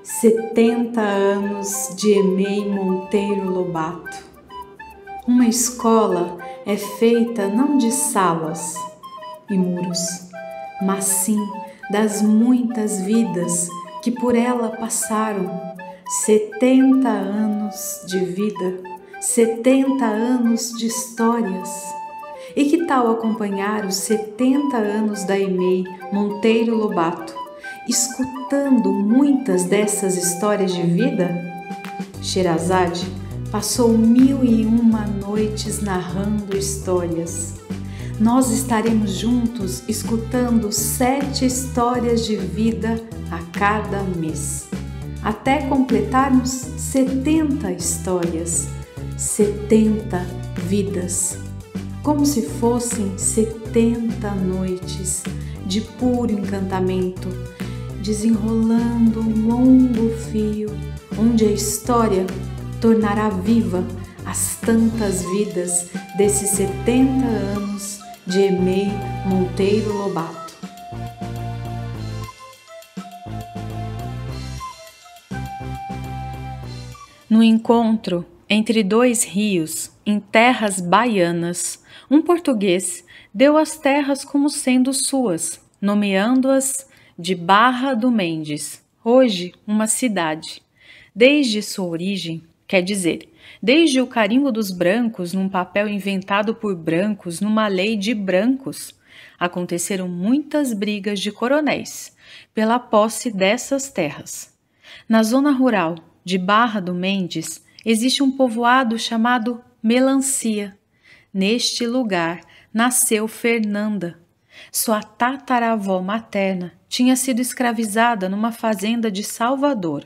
70 anos de Emei Monteiro Lobato. Uma escola é feita não de salas e muros, mas sim das muitas vidas que por ela passaram. 70 anos de vida, 70 anos de histórias. E que tal acompanhar os 70 anos da Emei Monteiro Lobato, escutando muitas dessas histórias de vida? Sherazade passou 1001 noites narrando histórias. Nós estaremos juntos escutando 7 histórias de vida a cada mês, até completarmos 70 histórias, 70 vidas, como se fossem 70 noites de puro encantamento, desenrolando um longo fio, onde a história tornará viva as tantas vidas desses 70 anos de Emei Monteiro Lobato. No encontro entre 2 rios, em terras baianas, um português deu as terras como sendo suas, nomeando-as de Barra do Mendes, hoje uma cidade. Desde sua origem, quer dizer, desde o carimbo dos brancos num papel inventado por brancos numa lei de brancos, aconteceram muitas brigas de coronéis pela posse dessas terras. Na zona rural de Barra do Mendes existe um povoado chamado Melancia. Neste lugar nasceu Fernanda. Sua tataravó materna tinha sido escravizada numa fazenda de Salvador.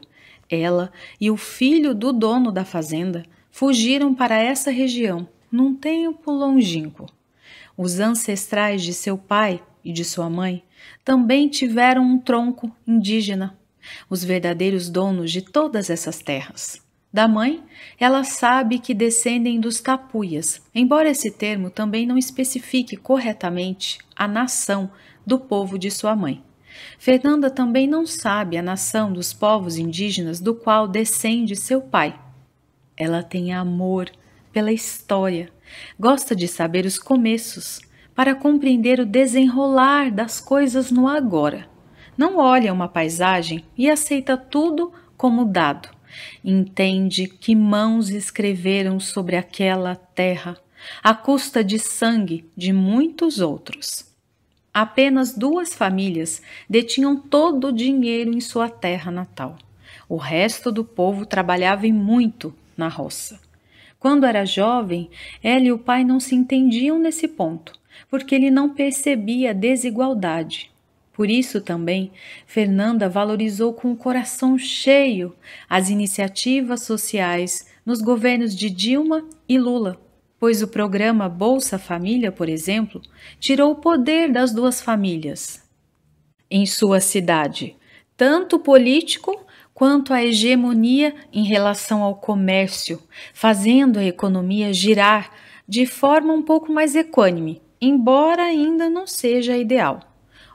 Ela e o filho do dono da fazenda fugiram para essa região num tempo longínquo. Os ancestrais de seu pai e de sua mãe também tiveram um tronco indígena, os verdadeiros donos de todas essas terras. Da mãe, ela sabe que descendem dos tapuias, embora esse termo também não especifique corretamente a nação do povo de sua mãe. Fernanda também não sabe a nação dos povos indígenas do qual descende seu pai. Ela tem amor pela história, gosta de saber os começos, para compreender o desenrolar das coisas no agora. Não olha uma paisagem e aceita tudo como dado. Entende que mãos escreveram sobre aquela terra, à custa de sangue de muitos outros. Apenas 2 famílias detinham todo o dinheiro em sua terra natal. O resto do povo trabalhava e muito na roça. Quando era jovem, ela e o pai não se entendiam nesse ponto, porque ele não percebia a desigualdade. Por isso também, Fernanda valorizou com o coração cheio as iniciativas sociais nos governos de Dilma e Lula, pois o programa Bolsa Família, por exemplo, tirou o poder das 2 famílias em sua cidade, tanto político quanto a hegemonia em relação ao comércio, fazendo a economia girar de forma um pouco mais equânime, embora ainda não seja ideal.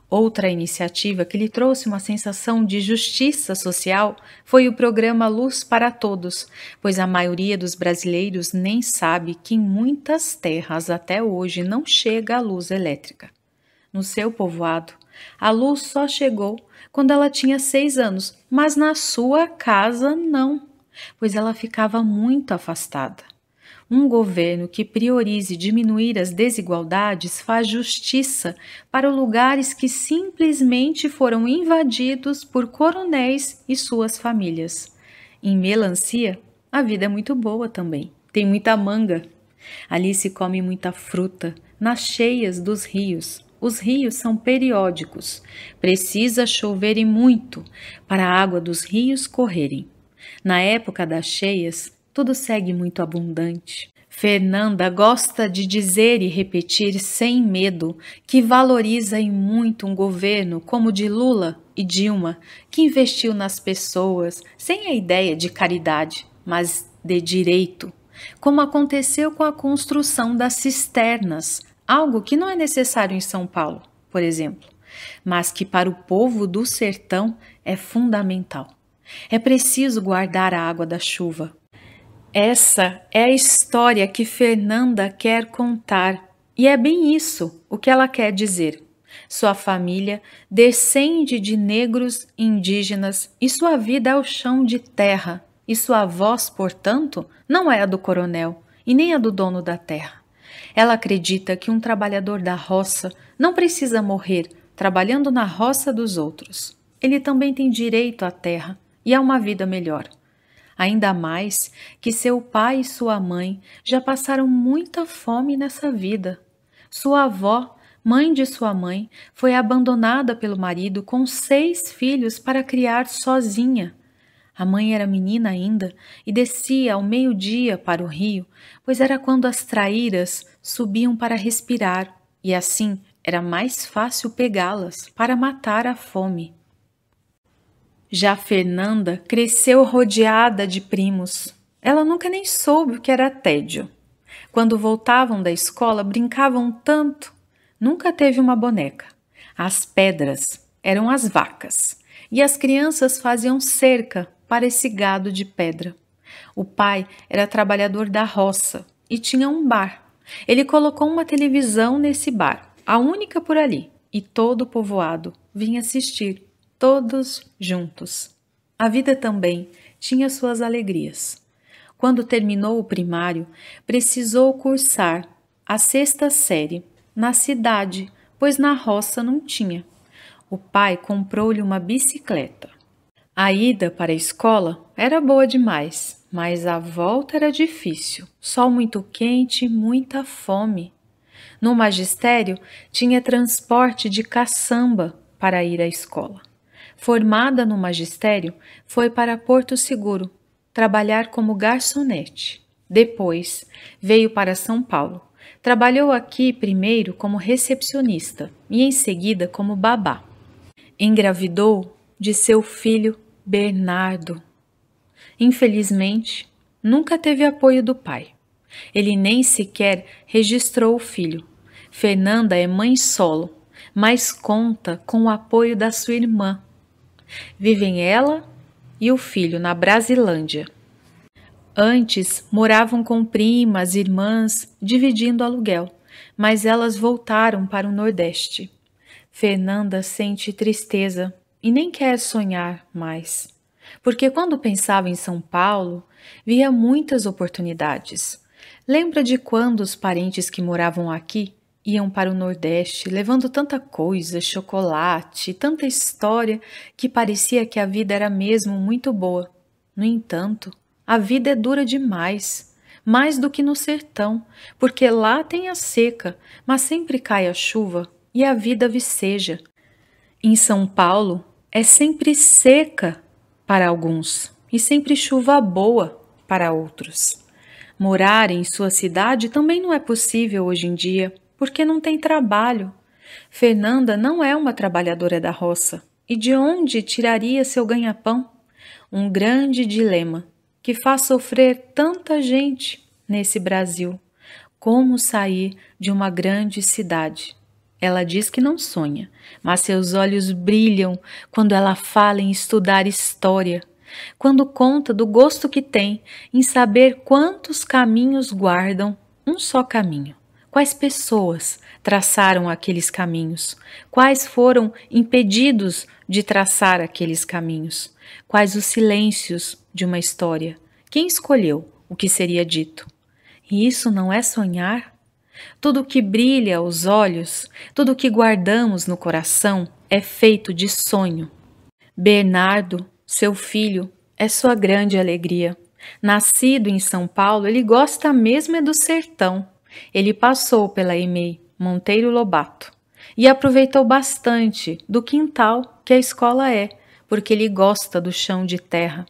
Outra iniciativa que lhe trouxe uma sensação de justiça social foi o programa Luz para Todos, pois a maioria dos brasileiros nem sabe que em muitas terras até hoje não chega a luz elétrica. No seu povoado, a luz só chegou quando ela tinha 6 anos, mas na sua casa não, pois ela ficava muito afastada. Um governo que priorize diminuir as desigualdades faz justiça para lugares que simplesmente foram invadidos por coronéis e suas famílias. Em Melancia, a vida é muito boa também. Tem muita manga. Ali se come muita fruta, nas cheias dos rios. Os rios são periódicos. Precisa chover e muito para a água dos rios correrem. Na época das cheias, tudo segue muito abundante. Fernanda gosta de dizer e repetir sem medo que valoriza em muito um governo como o de Lula e Dilma, que investiu nas pessoas sem a ideia de caridade, mas de direito, como aconteceu com a construção das cisternas, algo que não é necessário em São Paulo, por exemplo, mas que para o povo do sertão é fundamental. É preciso guardar a água da chuva. Essa é a história que Fernanda quer contar, e é bem isso o que ela quer dizer. Sua família descende de negros indígenas e sua vida é o chão de terra, e sua voz, portanto, não é a do coronel e nem a do dono da terra. Ela acredita que um trabalhador da roça não precisa morrer trabalhando na roça dos outros. Ele também tem direito à terra e a uma vida melhor. Ainda mais que seu pai e sua mãe já passaram muita fome nessa vida. Sua avó, mãe de sua mãe, foi abandonada pelo marido com 6 filhos para criar sozinha. A mãe era menina ainda e descia ao meio-dia para o rio, pois era quando as traíras subiam para respirar, e assim era mais fácil pegá-las para matar a fome. Já Fernanda cresceu rodeada de primos. Ela nunca nem soube o que era tédio. Quando voltavam da escola, brincavam tanto. Nunca teve uma boneca. As pedras eram as vacas, e as crianças faziam cerca para esse gado de pedra. O pai era trabalhador da roça e tinha um bar. Ele colocou uma televisão nesse bar, a única por ali, e todo o povoado vinha assistir, todos juntos. A vida também tinha suas alegrias. Quando terminou o primário, precisou cursar a 6ª série na cidade, pois na roça não tinha. O pai comprou-lhe uma bicicleta. A ida para a escola era boa demais, mas a volta era difícil. Sol muito quente e muita fome. No magistério, tinha transporte de caçamba para ir à escola. Formada no magistério, foi para Porto Seguro trabalhar como garçonete. Depois, veio para São Paulo. Trabalhou aqui primeiro como recepcionista e em seguida como babá. Engravidou de seu filho Bernardo. Infelizmente, nunca teve apoio do pai. Ele nem sequer registrou o filho. Fernanda é mãe solo, mas conta com o apoio da sua irmã. Vivem ela e o filho na Brasilândia. Antes moravam com primas, irmãs, dividindo aluguel, mas elas voltaram para o Nordeste. Fernanda sente tristeza e nem quer sonhar mais, porque quando pensava em São Paulo, via muitas oportunidades. Lembra de quando os parentes que moravam aqui iam para o Nordeste, levando tanta coisa, chocolate, tanta história, que parecia que a vida era mesmo muito boa. No entanto, a vida é dura demais, mais do que no sertão, porque lá tem a seca, mas sempre cai a chuva e a vida viceja. Em São Paulo, é sempre seca para alguns e sempre chuva boa para outros. Morar em sua cidade também não é possível hoje em dia, porque não tem trabalho. Fernanda não é uma trabalhadora da roça. E de onde tiraria seu ganha-pão? Um grande dilema que faz sofrer tanta gente nesse Brasil. Como sair de uma grande cidade? Ela diz que não sonha, mas seus olhos brilham quando ela fala em estudar história, quando conta do gosto que tem em saber quantos caminhos guardam um só caminho. Quais pessoas traçaram aqueles caminhos? Quais foram impedidos de traçar aqueles caminhos? Quais os silêncios de uma história? Quem escolheu o que seria dito? E isso não é sonhar? Tudo que brilha aos olhos, tudo que guardamos no coração é feito de sonho. Bernardo, seu filho, é sua grande alegria. Nascido em São Paulo, ele gosta mesmo é do sertão. Ele passou pela EMEI Monteiro Lobato e aproveitou bastante do quintal que a escola é, porque ele gosta do chão de terra.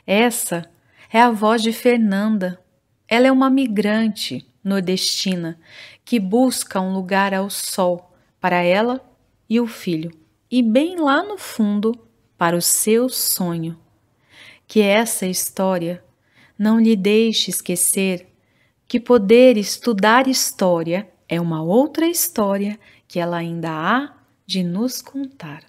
Essa é a voz de Fernanda. Ela é uma migrante nordestina que busca um lugar ao sol para ela e o filho, e bem lá no fundo para o seu sonho. Que essa história não lhe deixe esquecer que poder estudar história é uma outra história que ela ainda há de nos contar.